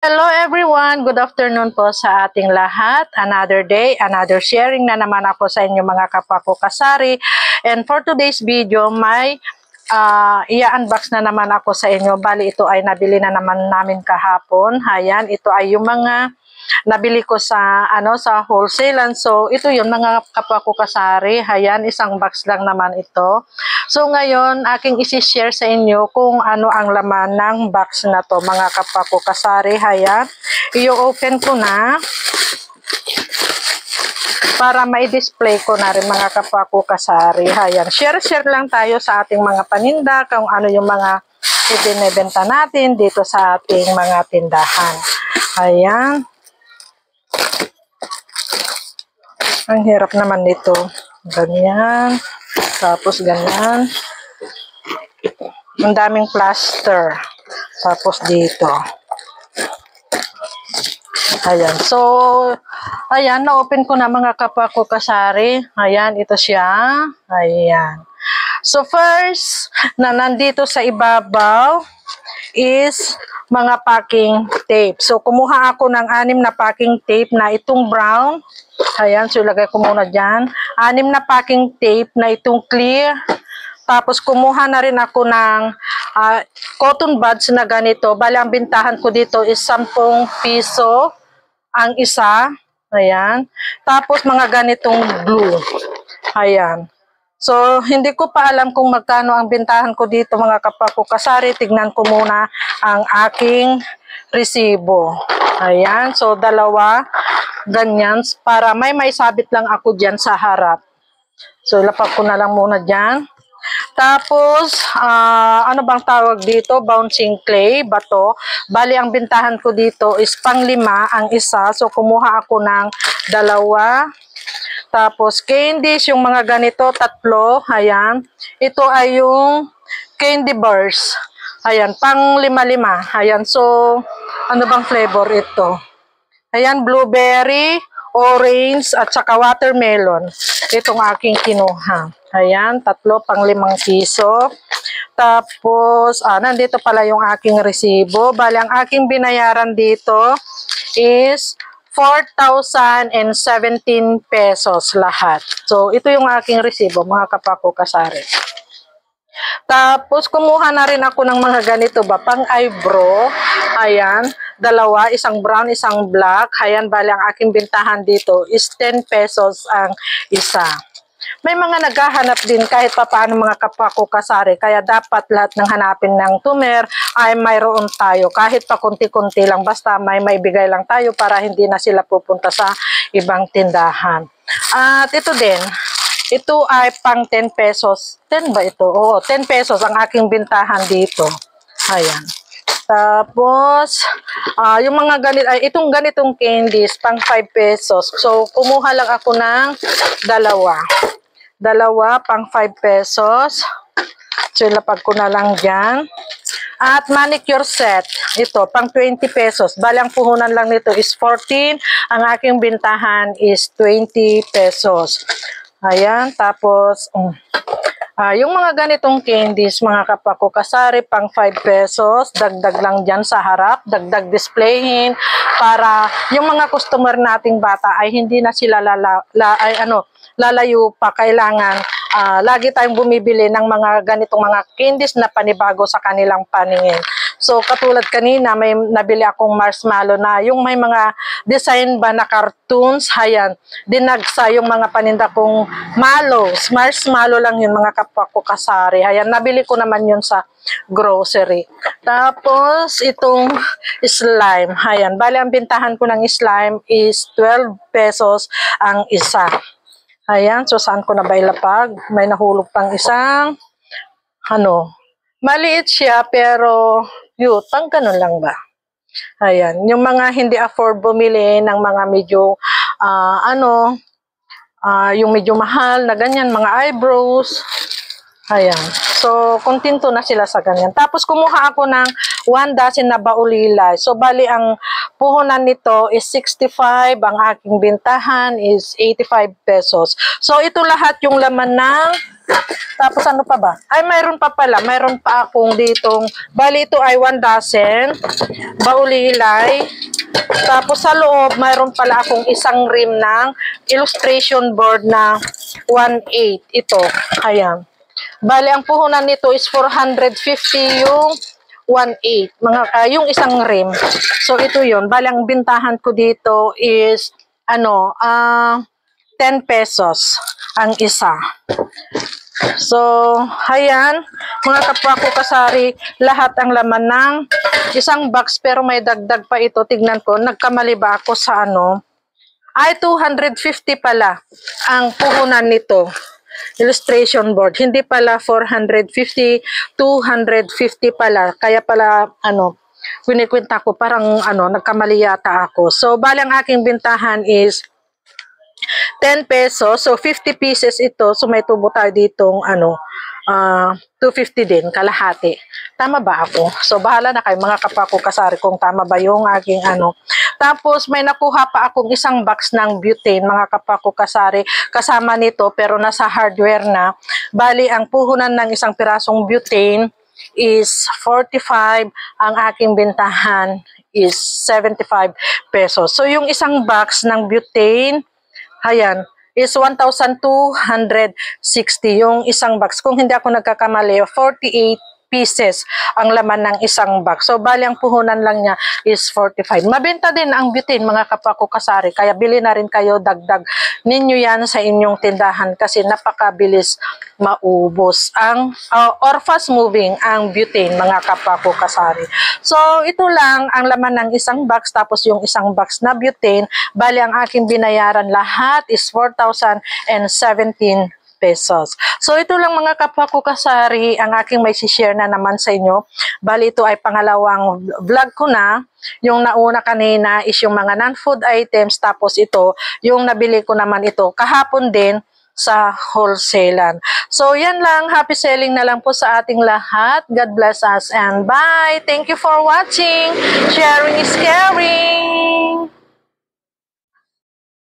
Hello everyone! Good afternoon po sa ating lahat. Another day, another sharing na naman ako sa inyo mga kapwa ko kasari. And for today's video, may i-unbox na naman ako sa inyo. Bali ito ay nabili na naman namin kahapon. Ayan, ito ay yung mga nabili ko sa sa wholesale. So ito yun mga kapwa ko kasari. Ayan, isang box lang naman ito. So ngayon aking isi-share sa inyo kung ano ang laman ng box na to mga kapwa ko kasari. Ayan, i-open ko na para mai-display ko na rin mga kapwa ko kasari. Ayan, share lang tayo sa ating mga paninda kung ano yung mga ibinebenta natin dito sa ating mga tindahan. Ayan. Ang hirap naman nito. Ganyan. Tapos ganyan. Ang daming plaster. Tapos dito. Ayan. So, ayan. Na-open ko na mga kapwa ko kasari. Ayan. Ito siya. Ayan. So, first, na nandito sa ibabaw is mga packing tape. So, kumuha ako ng 6 na packing tape na itong brown. Ayan, so ilagay ko muna dyan. 6 na packing tape na itong clear. Tapos, kumuha na rin ako ng cotton buds na ganito. Bali, ang bintahan ko dito is 10 piso ang isa. Ayan. Tapos, mga ganitong glue. Ayan. So, hindi ko pa alam kung magkano ang bintahan ko dito mga kapwa ko kasari. Tignan ko muna ang aking resibo. Ayan. So, 2 ganyan para may sabit lang ako dyan sa harap. So, lapag ko na lang muna dyan. Tapos, ano bang tawag dito? Bouncing clay, bato. Bali, ang bintahan ko dito is pang-5 ang isa. So, kumuha ako ng 2. Tapos, candies, yung mga ganito, 3. Ayan. Ito ay yung candy bars. Ayan, pang 5. Ayan, so, ano bang flavor ito? Ayan, blueberry, orange, at saka watermelon. Itong aking kinuha. Ayan, 3, pang 5 piso. Tapos, nandito pala yung aking resibo. Bali, ang aking binayaran dito is 4,017 pesos lahat. So, ito yung aking resibo, mga kapwa ko kasari. Tapos, kumuha na rin ako ng mga ganito ba, pang eyebrow. Ayan, 2, isang brown, isang black. Ayan, bali ang aking bintahan dito is 10 pesos ang isa. May mga naghahanap din kahit pa paano mga kapwa ko kasari. Kaya dapat lahat ng hanapin ng tumer ay mayroon tayo. Kahit pa kunti-kunti lang. Basta may maibigay lang tayo para hindi na sila pupunta sa ibang tindahan. At ito din. Ito ay pang 10 pesos. 10 ba ito? Oo, 10 pesos ang aking bintahan dito. Ayan. Tapos, yung mga itong ganitong candies, pang 5 pesos. So, kumuha lang ako ng 2, pang 5 pesos. So, ilapag ko na lang dyan. At manicure set. Ito, pang 20 pesos. Bali, ang puhunan lang nito is 14. Ang aking bintahan is 20 pesos. Ayan, tapos, yung mga ganitong candies, mga kapwa ko kasari, pang 5 pesos. Dagdag lang dyan sa harap. Dagdag displayhin para yung mga customer nating bata ay hindi na sila lalayo pa. Kailangan lagi tayong bumibili ng mga ganitong mga candies na panibago sa kanilang paningin. So, katulad kanina, may nabili akong marshmallow na yung may mga design ba na cartoons. Ayan, dinagsa yung mga paninda kong mallows. Marshmallow lang yun mga kapwa ko kasari. Ayan, nabili ko naman yun sa grocery. Tapos, itong slime. Ayan, bali ang bintahan ko ng slime is 12 pesos ang isa. Ayan, so saan ko na ba ilapag? May nahulog pang isang, maliit siya pero yun, pang ganun lang ba? Ayan, yung mga hindi afford bumili ng mga medyo, yung medyo mahal na ganyan, mga eyebrows. Ayan, so kontento na sila sa ganyan. Tapos kumuha ako ng 1 dozen na baulilay. So bali ang puhunan nito is 65, ang aking bintahan is 85 pesos. So ito lahat yung laman ng Tapos ano pa ba? Ay, mayroon pa pala. Mayroon pa akong ditong, bali ito ay 1 dozen, baulilay. Tapos sa loob, mayroon pala akong isang rim ng illustration board na 1/8. Ito, ayan. Bali, ang puhunan nito is 450 yung 1/8. Yung isang rim. So, ito yun. Bali, ang bintahan ko dito is, 10 pesos ang isa. So, ayan, mga kapwa ko kasari, lahat ang laman ng isang box, pero may dagdag pa ito. Tignan ko, nagkamali ba ako sa Ay, 250 pala ang puhunan nito. Illustration board. Hindi pala 450, 250 pala. Kaya pala, kwinikwenta ko, parang, nagkamali yata ako. So, bali ang aking bintahan is 10 pesos. So, 50 pieces ito. So, may tubo tayo ditong, 250 din, kalahati. Tama ba ako? So, bahala na kayo mga kapako kasari kung tama ba yung aking Tapos, may nakuha pa akong isang box ng butane, mga kapako kasari, kasama nito, pero nasa hardware na. Bali, ang puhunan ng isang pirasong butane is 45. Ang aking bintahan is 75 pesos. So, yung isang box ng butane, ayan, is 1,260 yung isang box. Kung hindi ako nagkakamali, 48 pieces ang laman ng isang box. So, bali ang puhunan lang niya is 45. Mabenta din ang butane, mga kapako kasari. Kaya bili na rin kayo, dagdag ninyo yan sa inyong tindahan kasi napakabilis maubos or fast moving ang butane, mga kapako kasari. So, ito lang ang laman ng isang box, tapos yung isang box na butane. Bali ang aking binayaran lahat is 4,017 pesos. So, ito lang mga kapwa ko kasari ang aking may share na naman sa inyo. Bali, ito ay pangalawang vlog ko na. Yung nauna kanina is yung mga non-food items. Tapos ito, yung nabili ko naman ito kahapon din sa wholesalan. So, yan lang. Happy selling na lang po sa ating lahat. God bless us and bye. Thank you for watching. Sharing is caring.